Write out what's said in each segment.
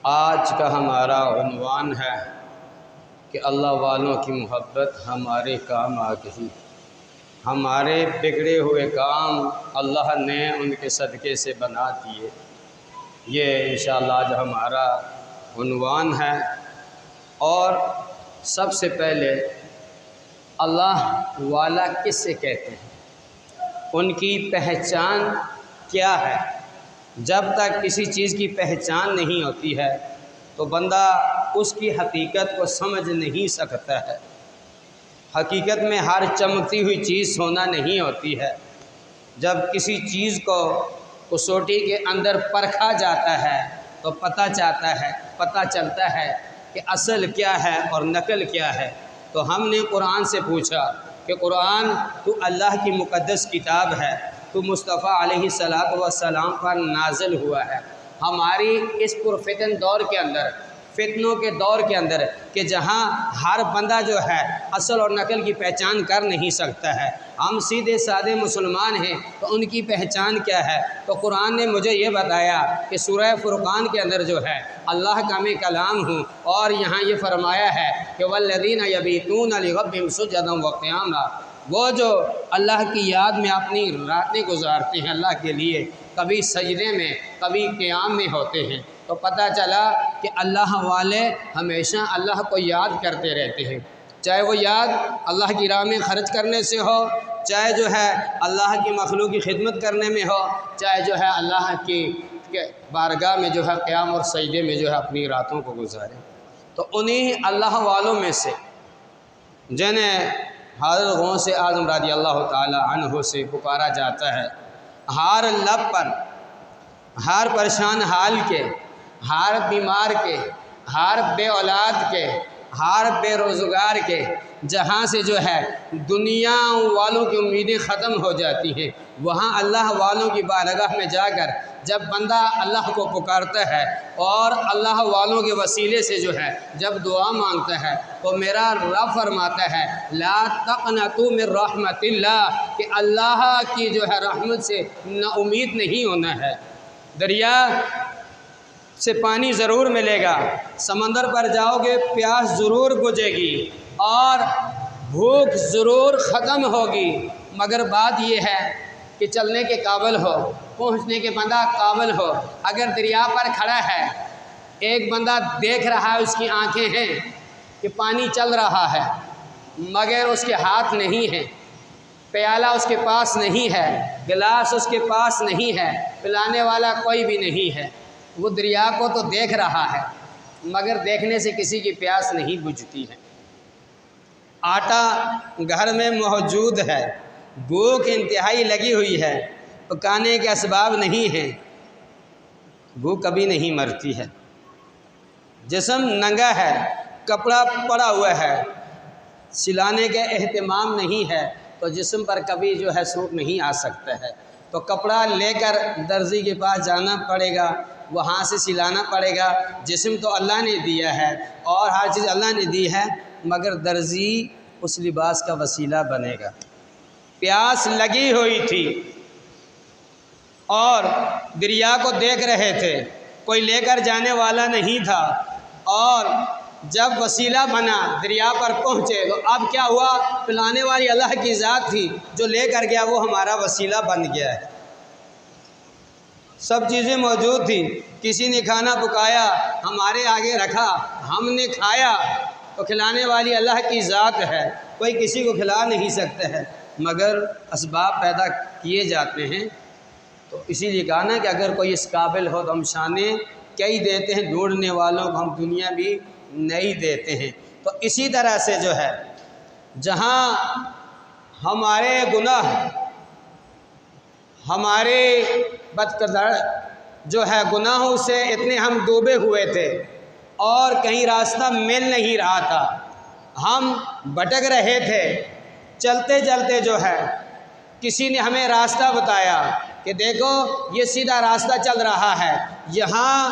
आज का हमारा उन्वान है कि अल्लाह वालों की मोहब्बत हमारे काम आ गई। हमारे बिगड़े हुए काम अल्लाह ने उनके सदक़े से बना दिए। ये इंशाअल्लाह आज हमारा उन्वान है। और सबसे पहले अल्लाह वाला किससे कहते हैं, उनकी पहचान क्या है। जब तक किसी चीज़ की पहचान नहीं होती है तो बंदा उसकी हकीकत को समझ नहीं सकता है। हकीकत में हर चमकती हुई चीज़ सोना नहीं होती है। जब किसी चीज़ को कसौटी के अंदर परखा जाता है तो पता चलता है कि असल क्या है और नकल क्या है। तो हमने कुरान से पूछा कि कुरान तो अल्लाह की मुक़द्दस किताब है, तो मुस्तफ़ा अलैहिस्सलातु वस्सलाम पर नाज़िल हुआ है। हमारी इस पुरफ़ितन दौर के अंदर, फितनों के दौर के अंदर कि जहाँ हर बंदा जो है असल और नकल की पहचान कर नहीं सकता है, हम सीधे सादे मुसलमान हैं तो उनकी पहचान क्या है। तो कुरान ने मुझे ये बताया कि सूरह फुरक़ान के अंदर जो है अल्लाह का मैं कलाम हूँ, और यहाँ ये फरमाया है कि वल्लज़ीना यबीतूना लिरब्बिहिम सुज्जदन व क़ियामा, वो जो अल्लाह की याद में अपनी रातें गुजारते हैं अल्लाह के लिए, कभी सजदे में कभी क़याम में होते हैं। तो पता चला कि अल्लाह वाले हमेशा अल्लाह को याद करते रहते हैं, चाहे वो याद अल्लाह की राह में ख़र्च करने से हो, चाहे जो है अल्लाह की मखलूक की खिदमत करने में हो, चाहे जो है अल्लाह की बारगाह में जो है क़याम और सजदे में जो है अपनी रातों को गुजारें। तो उन्हीं अल्लाह वालों में से जिन्हें हज़रत गौस आज़म रज़ी अल्लाह ताला अन्हु से पुकारा जाता है, हर लब पर, हर परेशान हाल के, हर बीमार के, हर बे औलाद के, हर बेरोज़गार के, जहाँ से जो है दुनिया वालों की उम्मीदें ख़त्म हो जाती हैं, वहाँ अल्लाह वालों की बारगाह में जाकर जब बंदा अल्लाह को पुकारता है और अल्लाह वालों के वसीले से जो है जब दुआ मांगता है तो मेरा रब फरमाता है ला तक़नतू मिन रहमतिल्लाह, कि अल्लाह की जो है रहमत से न उम्मीद नहीं होना है। दरिया से पानी ज़रूर मिलेगा, समंदर पर जाओगे प्यास ज़रूर बुझेगी और भूख ज़रूर ख़त्म होगी, मगर बात यह है कि चलने के काबिल हो, पहुँचने के बंदा काबिल हो। अगर दरिया पर खड़ा है, एक बंदा देख रहा है, उसकी आंखें हैं कि पानी चल रहा है, मगर उसके हाथ नहीं है, प्याला उसके पास नहीं है, गिलास उसके पास नहीं है, पिलाने वाला कोई भी नहीं है। वो दरिया को तो देख रहा है मगर देखने से किसी की प्यास नहीं बुझती है। आटा घर में मौजूद है, भूख इंतहाई लगी हुई है, पकाने के असबाब नहीं हैं, भूख कभी नहीं मरती है। जिस्म नंगा है, कपड़ा पड़ा हुआ है, सिलाने का एहतमाम नहीं है तो जिस्म पर कभी जो है सूट नहीं आ सकता है। तो कपड़ा लेकर दर्जी के पास जाना पड़ेगा, वहाँ से सिलाना पड़ेगा। जिस्म तो अल्लाह ने दिया है और हर चीज़ अल्लाह ने दी है, मगर दर्जी उस लिबास का वसीला बनेगा। प्यास लगी हुई थी और दरिया को देख रहे थे, कोई लेकर जाने वाला नहीं था, और जब वसीला बना दरिया पर पहुँचे तो अब क्या हुआ, पिलाने वाली अल्लाह की ज़ात थी, जो लेकर गया वो हमारा वसीला बन गया है। सब चीज़ें मौजूद थी, किसी ने खाना पकाया हमारे आगे रखा, हमने खाया, तो खिलाने वाली अल्लाह की ज़ात है, कोई किसी को खिला नहीं सकता है, मगर असबाब पैदा किए जाते हैं। तो इसीलिए कहा ना कि अगर कोई इस काबिल हो तो हम शाने कई देते हैं, ढूंढने वालों को हम दुनिया भी नहीं देते हैं। तो इसी तरह से जो है जहाँ हमारे गुनाह, हमारे बदकिरदार जो है गुनाहों से इतने हम डूबे हुए थे और कहीं रास्ता मिल नहीं रहा था, हम भटक रहे थे, चलते चलते जो है किसी ने हमें रास्ता बताया कि देखो ये सीधा रास्ता चल रहा है, यहाँ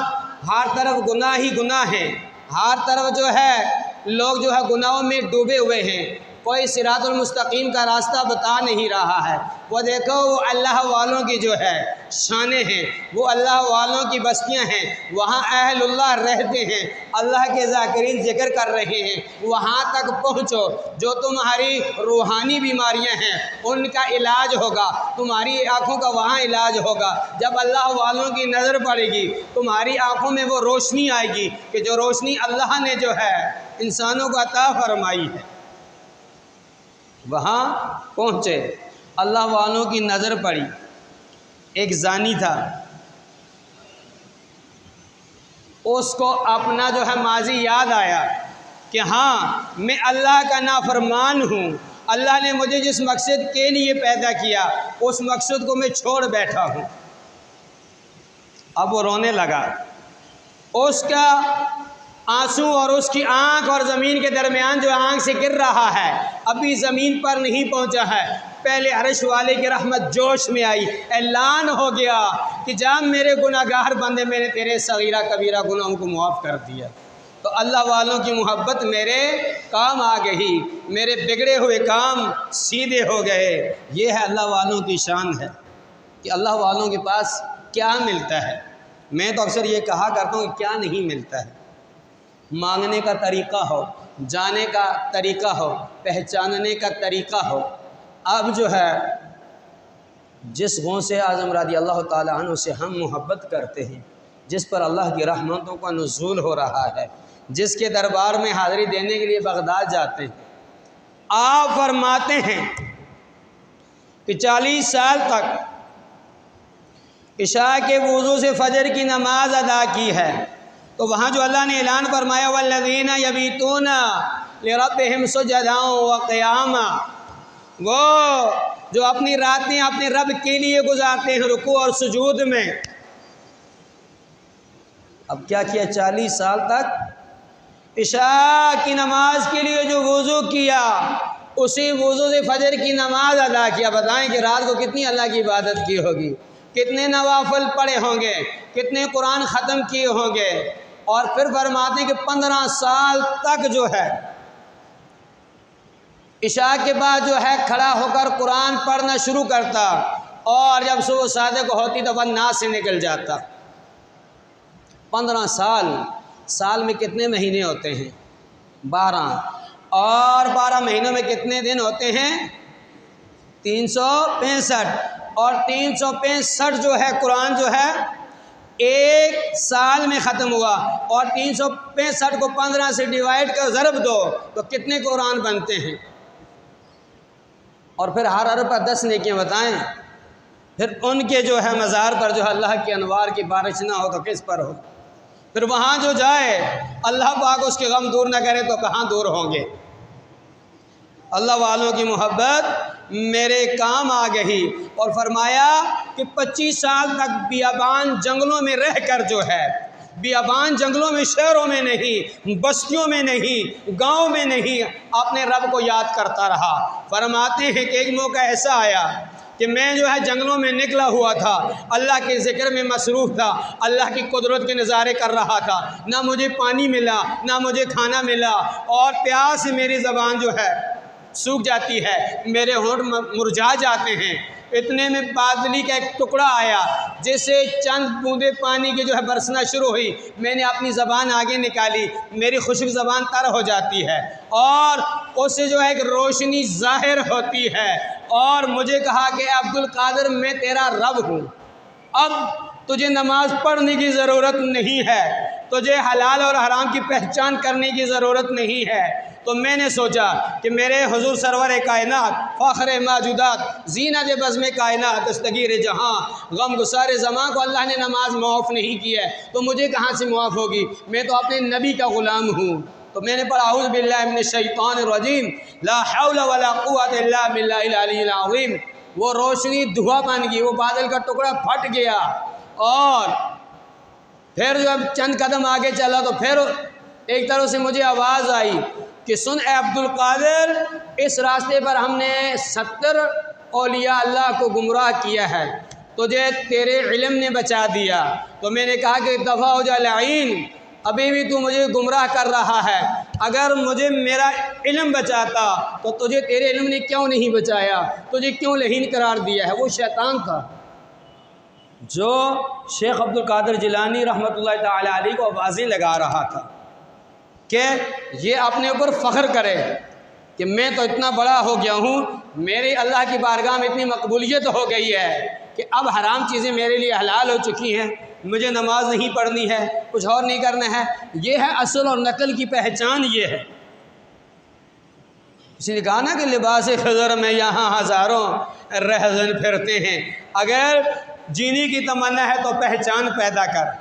हर तरफ गुनाह ही गुनाह है, हर तरफ जो है लोग जो है गुनाहों में डूबे हुए हैं, कोई सिरातुल मुस्तकीम का रास्ता बता नहीं रहा है। वो देखो वो अल्लाह वालों की जो है शानें हैं, वो अल्लाह वालों की बस्तियां हैं, वहाँ अहलुल्लाह रहते हैं, अल्लाह के ज़ाकिरीन ज़िक्र कर रहे हैं। वहाँ तक पहुँचो, जो तुम्हारी रूहानी बीमारियां हैं उनका इलाज होगा, तुम्हारी आँखों का वहाँ इलाज होगा। जब अल्लाह वालों की नज़र पड़ेगी तुम्हारी आँखों में वो रोशनी आएगी कि जो रोशनी अल्लाह ने जो है इंसानों को अता फरमाई है। वहाँ पहुँचे, अल्लाह वालों की नज़र पड़ी। एक जानी था, उसको अपना जो है माजी याद आया कि हाँ मैं अल्लाह का नाफरमान हूँ, अल्लाह ने मुझे जिस मकसद के लिए पैदा किया उस मकसद को मैं छोड़ बैठा हूँ। अब वो रोने लगा। उसका आंसू और उसकी आंख और ज़मीन के दरमियान जो आंख से गिर रहा है अभी ज़मीन पर नहीं पहुंचा है। पहले अर्श वाले की रहमत जोश में आई, ऐलान हो गया कि जब मेरे गुनाहगार बंदे, मैंने तेरे सगीरा कबीरा गुनाहों को मुआफ़ कर दिया। तो अल्लाह वालों की मोहब्बत मेरे काम आ गई, मेरे बिगड़े हुए काम सीधे हो गए। ये है अल्लाह वालों की शान है कि अल्लाह वालों के पास क्या मिलता है। मैं तो अक्सर ये कहा करता हूँ कि क्या नहीं मिलता है। मांगने का तरीक़ा हो, जाने का तरीक़ा हो, पहचानने का तरीक़ा हो। अब जो है जिस गौसे आज़म रज़ी अल्लाह ताला अन्हु से हम मोहब्बत करते हैं, जिस पर अल्लाह की रहमतों का नुज़ूल हो रहा है, जिसके दरबार में हाज़िरी देने के लिए बगदाद जाते हैं, आप फरमाते हैं कि 40 साल तक इशा के वुज़ू से फ़जर की नमाज अदा की है। तो वहाँ जो अल्लाह ने ऐलान फरमाया वल्लज़ीना यबीतूना लिरब्बिहिम सुजदा व क़ियामा, वो जो अपनी रातें अपने रब के लिए गुजारते हैं रुकू और सुजूद में। अब क्या किया, 40 साल तक इशा की नमाज के लिए जो वुज़ू किया उसी वुज़ू से फ़जर की नमाज अदा किया। बताएं कि रात को कितनी अल्लाह की इबादत की होगी, कितने नवाफिल पढ़े होंगे, कितने कुरान ख़त्म किए होंगे। और फिर फरमाते कि 15 साल तक जो है इशा के बाद जो है खड़ा होकर कुरान पढ़ना शुरू करता और जब सुबह सादिक होती तो वह नाज से निकल जाता। 15 साल में कितने महीने होते हैं? 12, और 12 महीनों में कितने दिन होते हैं? 365। और 365 जो है कुरान जो है एक साल में ख़त्म हुआ। और 365 को 15 से डिवाइड कर ज़रब दो तो कितने कुरान बनते हैं? और फिर हर हर पर 10 नेकियां बताएं। फिर उनके जो है मज़ार पर जो है अल्लाह के अनवार की बारिश ना हो तो किस पर हो? फिर वहाँ जो जाए अल्लाह पाक उसके गम दूर ना करे तो कहाँ दूर होंगे? अल्लाह वालों की मोहब्बत मेरे काम आ गई। और फरमाया कि 25 साल तक बियाबान जंगलों में रहकर जो है, बियाबान जंगलों में, शहरों में नहीं, बस्तियों में नहीं, गांव में नहीं, अपने रब को याद करता रहा। फरमाते हैं कि एक मौका ऐसा आया कि मैं जो है जंगलों में निकला हुआ था, अल्लाह के ज़िक्र में मसरूफ़ था, अल्लाह की कुदरत के नज़ारे कर रहा था। ना मुझे पानी मिला, ना मुझे खाना मिला, और प्यास से मेरी ज़बान जो है सूख जाती है, मेरे होंठ मुरझा जाते हैं। इतने में बादली का एक टुकड़ा आया जिससे चंद बूंदे पानी की जो है बरसना शुरू हुई। मैंने अपनी ज़बान आगे निकाली, मेरी खुश्क ज़बान तर हो जाती है और उससे जो है एक रोशनी ज़ाहिर होती है। और मुझे कहा कि अब्दुल कादिर मैं तेरा रब हूँ, अब तुझे नमाज पढ़ने की ज़रूरत नहीं है, तुझे हलाल और हराम की पहचान करने की ज़रूरत नहीं है। तो मैंने सोचा कि मेरे हुजूर सरवर कायनात, फ़ख्र मौजूदात, ज़ीनत बज़्म कायनात, दस्तगीर जहाँ, गम गुसार ज़मां को अल्लाह ने नमाज मुआफ़ नहीं की है तो मुझे कहाँ से मुआफ़ होगी? मैं तो अपने नबी का ग़ुलाम हूँ। तो मैंने पढ़ा औज़ु बिल्लाहि मिनश शैतानिर रजीम, ला हौला वला कुव्वता इल्ला बिल्लाहिल अलिय्यिल अज़ीम। वो रोशनी धुआं बन गई, वो बादल का टुकड़ा फट गया। और फिर जब चंद कदम आगे चला तो फिर एक तरह से मुझे आवाज़ आई कि सुन ए अब्दुल कादिर, इस रास्ते पर हमने 70 औलिया अल्लाह को गुमराह किया है, तुझे तेरे इल्म ने बचा दिया। तो मैंने कहा कि दफ़ा हो जा लाइन, अभी भी तू मुझे गुमराह कर रहा है। अगर मुझे मेरा इल्म बचाता तो तुझे तेरे इल्म ने क्यों नहीं बचाया, तुझे क्यों लहीन करार दिया है। वो शैतान था जो शेख अब्दुल कादिर जिलानी रहमतुल्लाह ताला अलैह को आवाज़ें लगा रहा था कि ये अपने ऊपर फ़ख्र करे कि मैं तो इतना बड़ा हो गया हूँ, मेरी अल्लाह की बारगाह में इतनी मकबूलियत हो गई है कि अब हराम चीज़ें मेरे लिए हलाल हो चुकी हैं, मुझे नमाज नहीं पढ़नी है, कुछ और नहीं करना है। ये है असल और नकल की पहचान, ये है। इसलिए कहा ना कि लिबास खज़र में यहाँ हज़ारों रहज़न फिरते हैं। अगर जीने की तमन्ना है तो पहचान पैदा कर।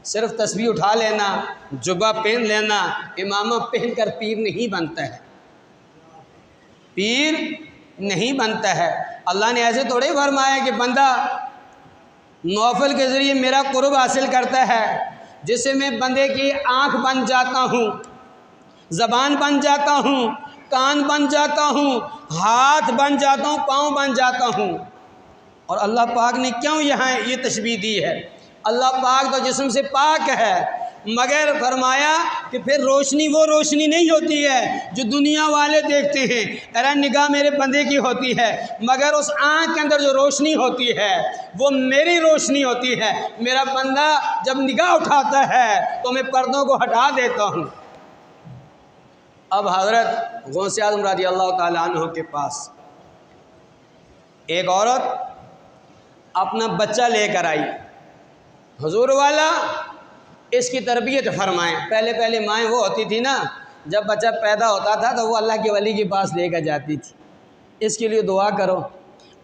सिर्फ तस्बीह उठा लेना, जुब्बा पहन लेना, इमामा पहन कर पीर नहीं बनता है, पीर नहीं बनता है। अल्लाह ने ऐसे थोड़े फरमाया कि बंदा नौफल के ज़रिए मेरा कुर्ब हासिल करता है, जिससे मैं बंदे की आँख बन जाता हूँ, ज़बान बन जाता हूँ, कान बन जाता हूँ, हाथ बन जाता हूँ, पाँव बन जाता हूँ। और अल्लाह पाक ने क्यों यहाँ ये तशबीह दी है? अल्लाह पाक तो जिस्म से पाक है, मगर फरमाया कि फिर रोशनी वो रोशनी नहीं होती है जो दुनिया वाले देखते हैं। अरे निगाह मेरे बंदे की होती है, मगर उस आँख के अंदर जो रोशनी होती है वो मेरी रोशनी होती है। मेरा बंदा जब निगाह उठाता है तो मैं पर्दों को हटा देता हूँ। अब हज़रत गौस आज़म रज़ियल्लाहु ताला अन्हु के पास एक औरत अपना बच्चा लेकर आई। हुजूर वाला इसकी तरबियत फरमाएं। पहले पहले माएँ वो होती थी ना, जब बच्चा पैदा होता था तो वो अल्लाह के वली के पास लेकर जाती थी, इसके लिए दुआ करो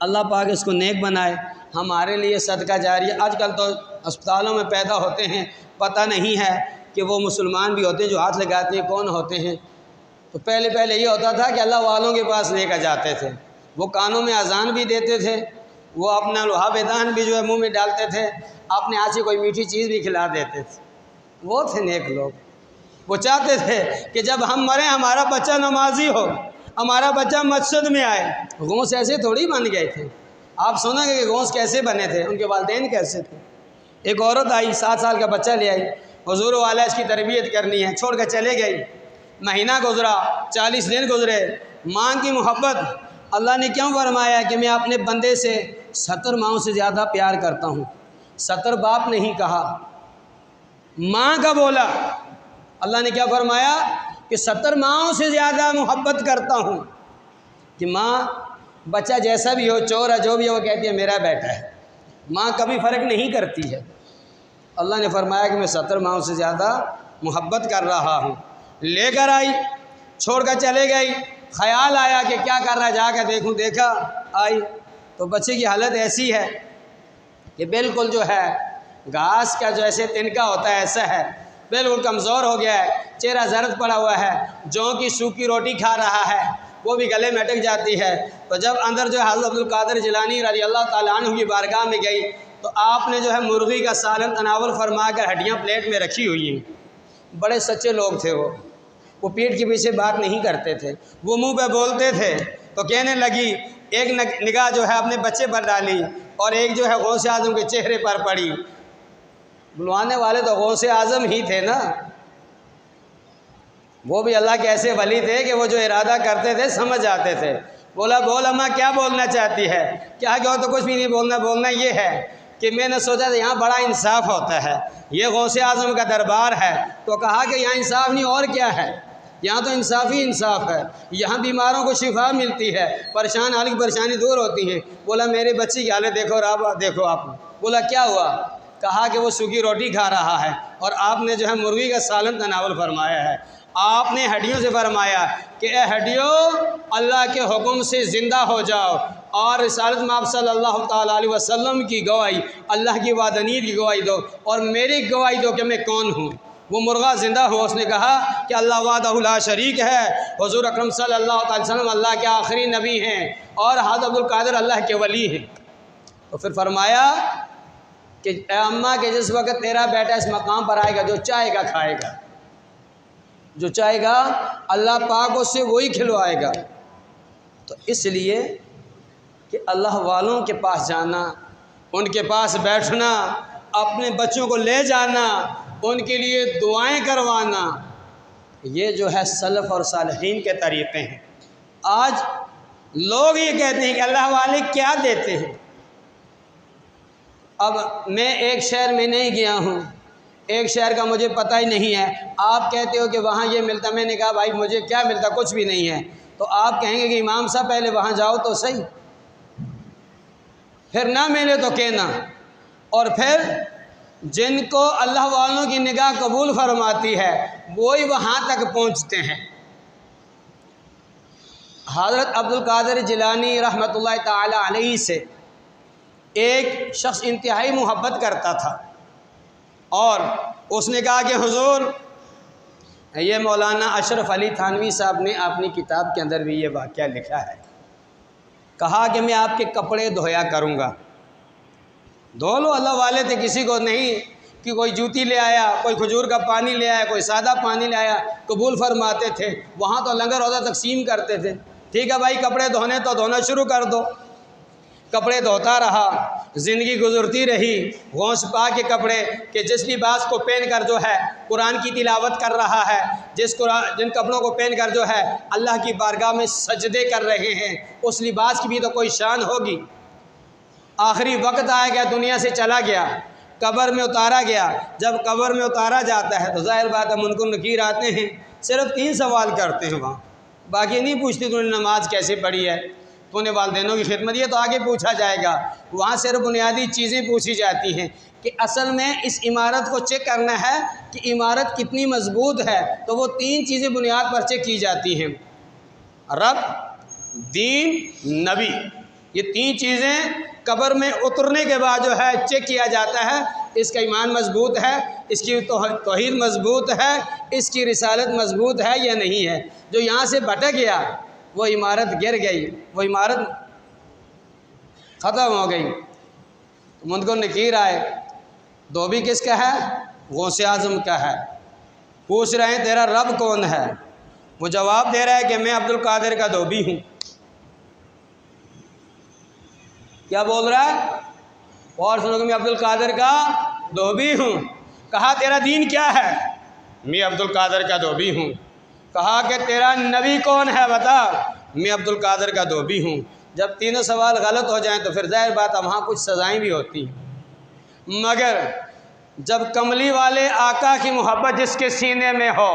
अल्लाह पाक इसको नेक बनाए, हमारे लिए सदका जारी। आजकल तो अस्पतालों में पैदा होते हैं, पता नहीं है कि वो मुसलमान भी होते हैं जो हाथ लगाते हैं, कौन होते हैं। तो पहले पहले ये होता था कि अल्लाह वालों के पास लेकर जाते थे, वो कानों में अजान भी देते थे, वो अपना लोहा बेदान भी जो है मुंह में डालते थे, अपने हाथ से कोई मीठी चीज़ भी खिला देते थे। वो थे नेक लोग। वो चाहते थे कि जब हम मरें हमारा बच्चा नमाजी हो, हमारा बच्चा मस्जिद में आए। गौस ऐसे थोड़ी बन गए थे। आप सुनेंगे कि गौस कैसे बने थे, उनके वालिदैन कैसे थे। एक औरत आई, 7 साल का बच्चा ले आई, हुजूर वाला इसकी तरबियत करनी है, छोड़ कर चले गई। महीना गुजरा, 40 दिन गुजरे, माँ की मोहब्बत। अल्लाह ने क्यों फरमाया कि मैं अपने बंदे से 70 माओं से ज़्यादा प्यार करता हूँ। 70 बाप नहीं कहा, माँ का बोला। अल्लाह ने क्या फरमाया कि 70 माओं से ज़्यादा मोहब्बत करता हूँ। कि माँ बच्चा जैसा भी हो, चोर है जो भी हो, वो कहती है मेरा बेटा है। माँ कभी फ़र्क नहीं करती है। अल्लाह ने फरमाया कि मैं 70 माओं से ज़्यादा मोहब्बत कर रहा हूँ। लेकर आई, छोड़कर चले गई। ख्याल आया कि क्या कर रहा है, जाकर देखूँ। देखा, आई तो बच्चे की हालत ऐसी है कि बिल्कुल जो है घास का जैसे तिनका होता है ऐसा है, बिल्कुल कमज़ोर हो गया है, चेहरा जर्द पड़ा हुआ है, जौ की सूखी रोटी खा रहा है, वो भी गले में अटक जाती है। तो जब अंदर जो है हज़रत अब्दुल कादिर जिलानी रज़ियल्लाहु ताला अन्हु की बारगाह में गई तो आपने जो है मुर्गी का सालन तनावल फरमा कर हड्डियाँ प्लेट में रखी हुई हैं। बड़े सच्चे लोग थे वो पीठ के पीछे बात नहीं करते थे, वो मुंह पे बोलते थे। तो कहने लगी, एक निगाह जो है अपने बच्चे पर डाली और एक जो है गौस आज़म के चेहरे पर पड़ी। बुलवाने वाले तो गौस आज़म ही थे ना, वो भी अल्लाह के ऐसे वली थे कि वो जो इरादा करते थे समझ आते थे। बोला, बोल अम्मा क्या बोलना चाहती है? क्या कहो? तो कुछ भी नहीं बोलना, बोलना ये है कि मैंने सोचा था यहाँ बड़ा इंसाफ होता है, ये गौस आज़म का दरबार है। तो कहा कि यहाँ इंसाफ नहीं और क्या है, यहाँ तो इंसाफ ही इंसाफ है, यहाँ बीमारों को शिफा मिलती है, परेशान हाल की परेशानी दूर होती है। बोला मेरे बच्चे की हालत देखो, आप देखो आप। बोला क्या हुआ? कहा कि वो सूखी रोटी खा रहा है और आपने जो है मुर्गी का सालन तनावल फरमाया है। आपने हड्डियों से फरमाया कि ए हड्डियों, अल्लाह के हुक्म से ज़िंदा हो जाओ और रिसालत में आप सल्लल्लाहु ताला अलैहि वसल्लम की गवाही, अल्लाह की वादनीत की गवाही दो और मेरी गवाही दो कि मैं कौन हूँ। वो मुर्गा ज़िंदा हुआ, उसने कहा कि अल्लाह वाहदहु ला शरीक है, हुज़ूर अकरम सल्लल्लाहु अलैहि वसल्लम अल्लाह के आखिरी नबी हैं और हज़रत अब्दुल कादिर अल्लाह के वली हैं। तो फिर फरमाया कि अम्मा के जिस वक्त तेरा बेटा इस मकाम पर आएगा, जो चाहेगा खाएगा, जो चाहेगा अल्लाह पाक उससे वही खिलवाएगा। तो इसलिए कि अल्लाह वालों के पास जाना, उनके पास बैठना, अपने बच्चों को ले जाना, उनके लिए दुआएं करवाना, ये जो है सलफ़ और सालिहीन के तरीक़े हैं। आज लोग ये कहते हैं कि अल्लाह वाले क्या देते हैं। अब मैं एक शहर में नहीं गया हूँ, एक शहर का मुझे पता ही नहीं है, आप कहते हो कि वहाँ ये मिलता, मैंने कहा भाई मुझे क्या मिलता, कुछ भी नहीं है। तो आप कहेंगे कि इमाम साहब पहले वहाँ जाओ तो सही, फिर ना मिले तो कहना। और फिर जिनको अल्लाह वालों की निगाह कबूल फरमाती है वही वहाँ तक पहुँचते हैं। हज़रत अब्दुल कादिर जिलानी रहमतुल्लाह ताला अलैहि से एक शख्स इंतहाई मोहब्बत करता था और उसने कहा कि हुजूर, ये मौलाना अशरफ अली थानवी साहब ने अपनी किताब के अंदर भी ये वाक़या लिखा है, कहा कि मैं आपके कपड़े धोया करूँगा। धो लो, अल्लाह वाले थे, किसी को नहीं कि कोई जूती ले आया, कोई खजूर का पानी ले आया, कोई सादा पानी ले आया, कबूल फरमाते थे। वहाँ तो लंगर रोज़ा तकसीम करते थे। ठीक है भाई, कपड़े धोने तो धोना शुरू कर दो। कपड़े धोता रहा, ज़िंदगी गुजरती रही, गौस पा के कपड़े कि जिस लिबास को पहन कर जो है कुरान की तिलावत कर रहा है, जिन कपड़ों को पहन कर जो है अल्लाह की बारगाह में सजदे कर रहे हैं, उस लिबास की भी तो कोई शान होगी। आखिरी वक्त आ गया, दुनिया से चला गया, कब्र में उतारा गया। जब कब्र में उतारा जाता है तो ज़ाहिर बात है मुनकर नकीर आते हैं, सिर्फ 3 सवाल करते हैं वहाँ, बाकी नहीं पूछते तूने नमाज कैसे पढ़ी है, तूने वालिदैनों की खिदमत, ये तो आगे पूछा जाएगा। वहाँ सिर्फ बुनियादी चीज़ें पूछी जाती हैं कि असल में इस इमारत को चेक करना है कि इमारत कितनी मजबूत है, तो वो 3 चीज़ें बुनियाद पर चेक की जाती हैं, रब, दीन, नबी। ये 3 चीज़ें कब्र में उतरने के बाद जो है चेक किया जाता है, इसका ईमान मजबूत है, इसकी तौहीद मजबूत है, इसकी रिसालत मजबूत है या नहीं है। जो यहाँ से भटक गया वो इमारत गिर गई, वो इमारत ख़त्म हो गई। तो मुनकर नकीर आए, धोबी किसका है? गौसे आज़म का है। पूछ रहे हैं तेरा रब कौन है? वो जवाब दे रहा है कि मैं अब्दुल कादिर का धोबी हूँ। क्या बोल रहा है? और सुनो, मैं अब्दुल कादिर का धोबी हूँ। कहा तेरा दीन क्या है? मैं अब्दुल कादिर का धोबी हूँ। कहा कि तेरा नबी कौन है बता? मैं अब्दुल कादिर का धोबी हूँ। जब तीनों सवाल गलत हो जाएं तो फिर ज़ाहिर बात है वहाँ कुछ सज़ाएँ भी होती हैं। मगर जब कमली वाले आका की मोहब्बत जिसके सीने में हो,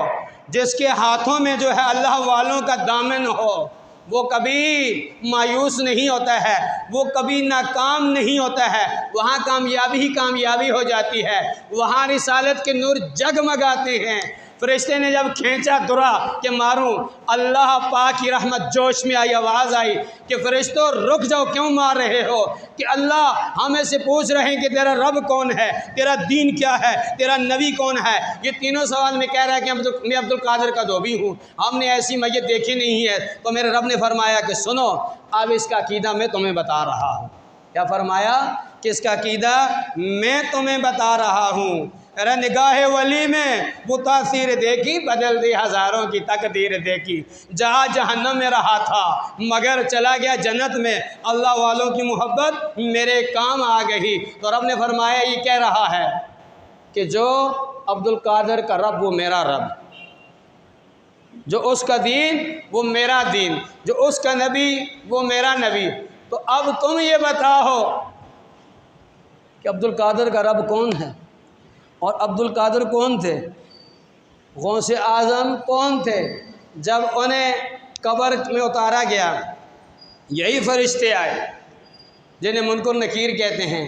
जिसके हाथों में जो है अल्लाह वालों का दामन हो, वो कभी मायूस नहीं होता है, वो कभी नाकाम नहीं होता है। वहाँ कामयाबी ही कामयाबी हो जाती है। वहाँ रिसालत के नूर जगमगाते हैं। फरिश्ते ने जब खींचा दुरा कि मारूं, अल्लाह पाक की रहमत जोश में आई, आवाज़ आई कि फरिश्तों रुक जाओ, क्यों मार रहे हो? कि अल्लाह हमें से पूछ रहे हैं कि तेरा रब कौन है, तेरा दीन क्या है, तेरा नबी कौन है। ये तीनों सवाल में कह रहा है कि मैं अब्दुल कादिर का धोबी हूँ, हमने ऐसी मैयत देखी नहीं है। तो मेरे रब ने फरमाया कि सुनो, अब इसका अकीदा मैं तुम्हें बता रहा हूँ। क्या फरमाया? कि इसका अकीदा मैं तुम्हें बता रहा हूँ। अरे निगाह वली में वो तासीर देखी, बदल दी हज़ारों की तकदीर देखी। जहाँ जहन्नम में रहा था मगर चला गया जन्नत में, अल्लाह वालों की मोहब्बत मेरे काम आ गई। तो रब ने फरमाया ये कह रहा है कि जो अब्दुल कादिर का रब वो मेरा रब, जो उसका दीन वो मेरा दीन, जो उसका नबी वो मेरा नबी। तो अब तुम ये बताओ कि अब्दुल कादिर का रब कौन है और अब्दुल कादिर कौन थे? गौसे आज़म कौन थे? जब उन्हें कब्र में उतारा गया, यही फरिश्ते आए जिन्हें मुनकर नकीर कहते हैं।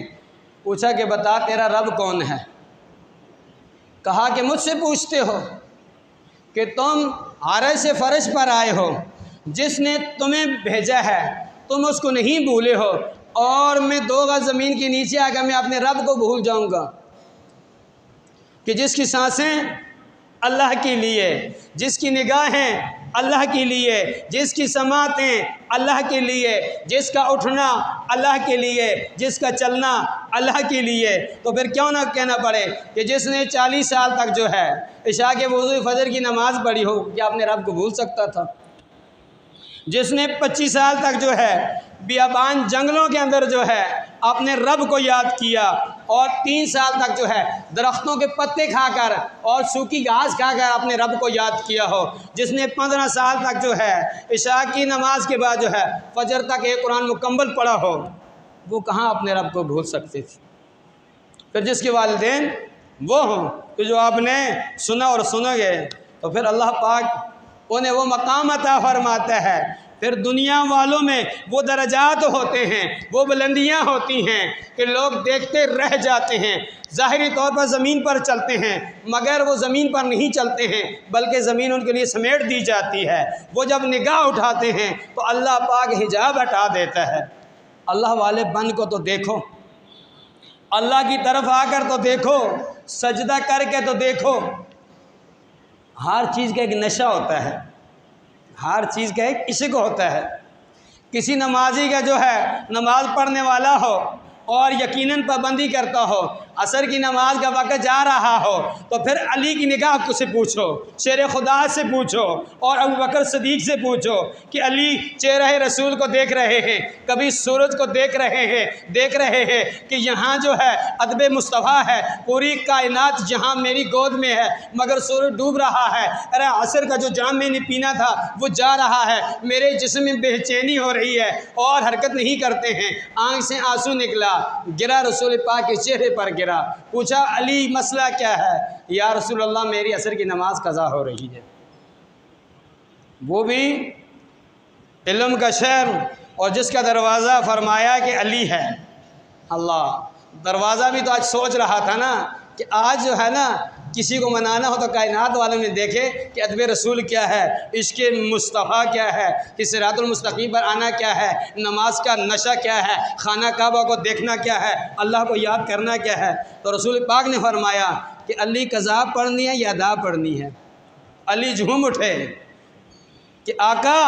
पूछा कि बता तेरा रब कौन है? कहा कि मुझसे पूछते हो कि तुम आरज़ से फ़र्श पर आए हो, जिसने तुम्हें भेजा है तुम उसको नहीं भूले हो, और मैं 2 गज़ ज़मीन के नीचे आकर मैं अपने रब को भूल जाऊंगा। कि जिसकी सांसें अल्लाह के लिए, जिसकी निगाहें अल्लाह के लिए, जिसकी समातें अल्लाह के लिए, जिसका उठना अल्लाह के लिए, जिसका चलना अल्लाह के लिए। तो फिर क्यों ना कहना पड़े कि जिसने 40 साल तक जो है इशा के वज़ू फजर की नमाज़ पढ़ी हो, क्या अपने रब को भूल सकता था? जिसने 25 साल तक जो है बियाबान जंगलों के अंदर जो है अपने रब को याद किया और 3 साल तक जो है दरख्तों के पत्ते खाकर और सूखी घास खाकर अपने रब को याद किया हो, जिसने 15 साल तक जो है इशा की नमाज के बाद जो है फजर तक एक कुरान मुकम्मल पढ़ा हो, वो कहाँ अपने रब को भूल सकते थे। फिर जिसके वालिदैन वो हों तो जो आपने सुना और सुनोगे तो फिर अल्लाह पाक उन्हें वो मकाम अता फरमाता है। फिर दुनिया वालों में वो दर्जात होते हैं, वो बुलंदियां होती हैं कि लोग देखते रह जाते हैं। ज़ाहिरी तौर पर ज़मीन पर चलते हैं मगर वो ज़मीन पर नहीं चलते हैं बल्कि ज़मीन उनके लिए समेट दी जाती है। वो जब निगाह उठाते हैं तो अल्लाह पाक हिजाब हटा देता है। अल्लाह वाले बन को तो देखो, अल्लाह की तरफ आकर तो देखो, सजदा करके तो देखो। हर चीज़ का एक नशा होता है, हर चीज़ का एक इश्क होता है। किसी नमाजी का जो है नमाज पढ़ने वाला हो और यकीनन पाबंदी करता हो, असर की नमाज का वक़्त जा रहा हो तो फिर अली की निगाह से पूछो, शेर खुदा से पूछो और अबू बकर सदीक से पूछो कि अली चेहरे रसूल को देख रहे हैं, कभी सूरज को देख रहे हैं कि यहाँ जो है अदब मुस्तफ़ा है, पूरी कायनात जहाँ मेरी गोद में है मगर सूरज डूब रहा है। अरे असर का जो जाम मैंने पीना था वो जा रहा है, मेरे जिस्म में बेचैनी हो रही है और हरकत नहीं करते हैं। आँख से आंसू निकला, गिरा रसूल पाक के चेहरे पर गिरा। पूछा अली मसला क्या है? या रसूल अल्लाह मेरी असर की नमाज कज़ा हो रही है। वो भी इल्म का शहर और जिसका दरवाज़ा फरमाया कि अली है। अल्लाह दरवाज़ा भी तो आज सोच रहा था ना कि आज जो है ना किसी को मनाना हो तो कायनात वालों में देखे कि अदब रसूल क्या है, इश्क़ मुस्तफ़ा क्या है, कि सिरातुल मुस्तक़ीम पर आना क्या है, नमाज का नशा क्या है, खाना काबा को देखना क्या है, अल्लाह को याद करना क्या है। तो रसूल पाक ने फरमाया कि अली कज़ा पढ़नी है या अदा पढ़नी है। अली झूम उठे कि आका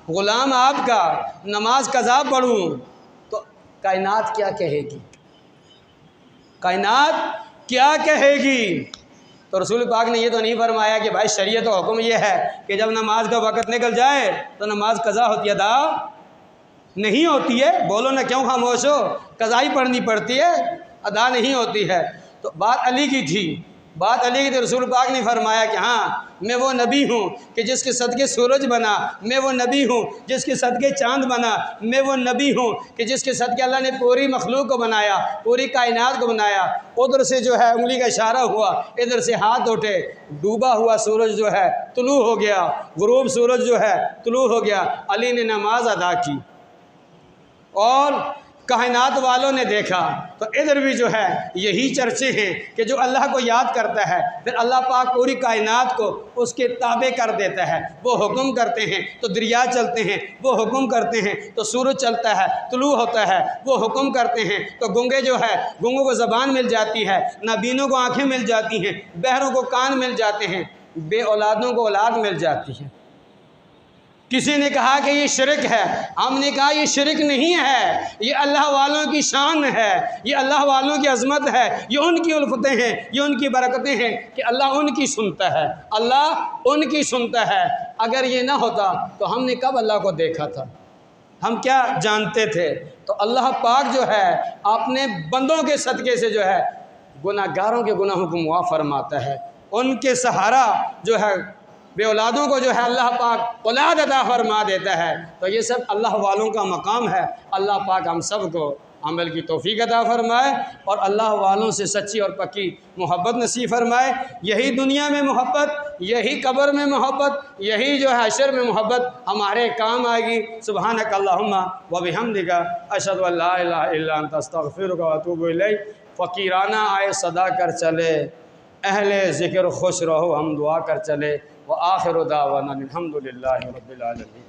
ग़ुलाम आपका नमाज कज़ा पढ़ूँ तो कायनात क्या कहेगी, कायनात क्या कहेगी। तो रसूल पाक ने ये तो नहीं फरमाया कि भाई शरीयत तो हुक्म ये है कि जब नमाज का वक़्त निकल जाए तो नमाज कज़ा होती है, अदा नहीं होती है। बोलो ना क्यों खामोश हो, कज़ा ही पढ़नी पड़ती है, अदा नहीं होती है। तो बात अली की थी, बात अली की थी। रसूल पाक ने फरमाया कि हाँ मैं वो नबी हूँ कि जिसके सदके सूरज बना, मैं वो नबी हूँ जिसके सदके चाँद बना, मैं वो नबी हूँ कि जिसके सदके अल्लाह ने पूरी मखलूक को बनाया, पूरी कायनात को बनाया। उधर से जो है उंगली का इशारा हुआ, इधर से हाथ उठे, डूबा हुआ सूरज जो है तुलू हो गया, गुरूब सूरज जो है तुलू हो गया। अली ने नमाज अदा की और कायनात वालों ने देखा। तो इधर भी जो है यही चर्चे हैं कि जो अल्लाह को याद करता है फिर अल्लाह पाक पूरी कायनात को उसके ताबे कर देता है। वो हुक्म करते हैं तो दरिया चलते हैं, वो हुक्म करते हैं तो सूरज चलता है, तुलू होता है, वो हुक्म करते हैं तो गूंगे जो है गूंगों को ज़बान मिल जाती है, नाबीनों को आँखें मिल जाती हैं, बहरों को कान मिल जाते हैं, बे औलादों को औलाद मिल जाती है। किसी ने कहा कि ये शिरक है, हमने कहा ये शिरक नहीं है, ये अल्लाह वालों की शान है, ये अल्लाह वालों की अज़मत है, ये उनकी उल्फतें हैं, ये उनकी बरकतें हैं कि अल्लाह उनकी सुनता है, अल्लाह उनकी सुनता है। अगर ये ना होता तो हमने कब अल्लाह को देखा था, हम क्या जानते थे। तो अल्लाह पाक जो है अपने बंदों के सदक़े से जो है गुनाहगारों के गुनाहों को मुआफ़ फरमाता है। उनके सहारा जो है बे औलादों को जो है अल्लाह पाक औलाद अता फरमा देता है। तो ये सब अल्लाह वालों का मकाम है। अल्लाह पाक हम सब को अमल की तौफीक अता फरमाए और अल्लाह वालों से सच्ची और पक्की मोहब्बत नसीब फरमाए। यही दुनिया में मोहब्बत, यही कब्र में मोहब्बत, यही जो है हशर में मोहब्बत हमारे काम आएगी। सुबहानक अल्लाहुम्मा व बिहम्दिका अशहदु अल्ला इलाहा इल्ला अंता अस्तगफिरुका व अतूबु इलैक। फ़कीराना आए सदा कर चले, अहले ज़िक्र खुश रहो हम दुआ कर चले। व आखिरु दावाना अल्हम्दुलिल्लाहि रब्बिल आलमीन।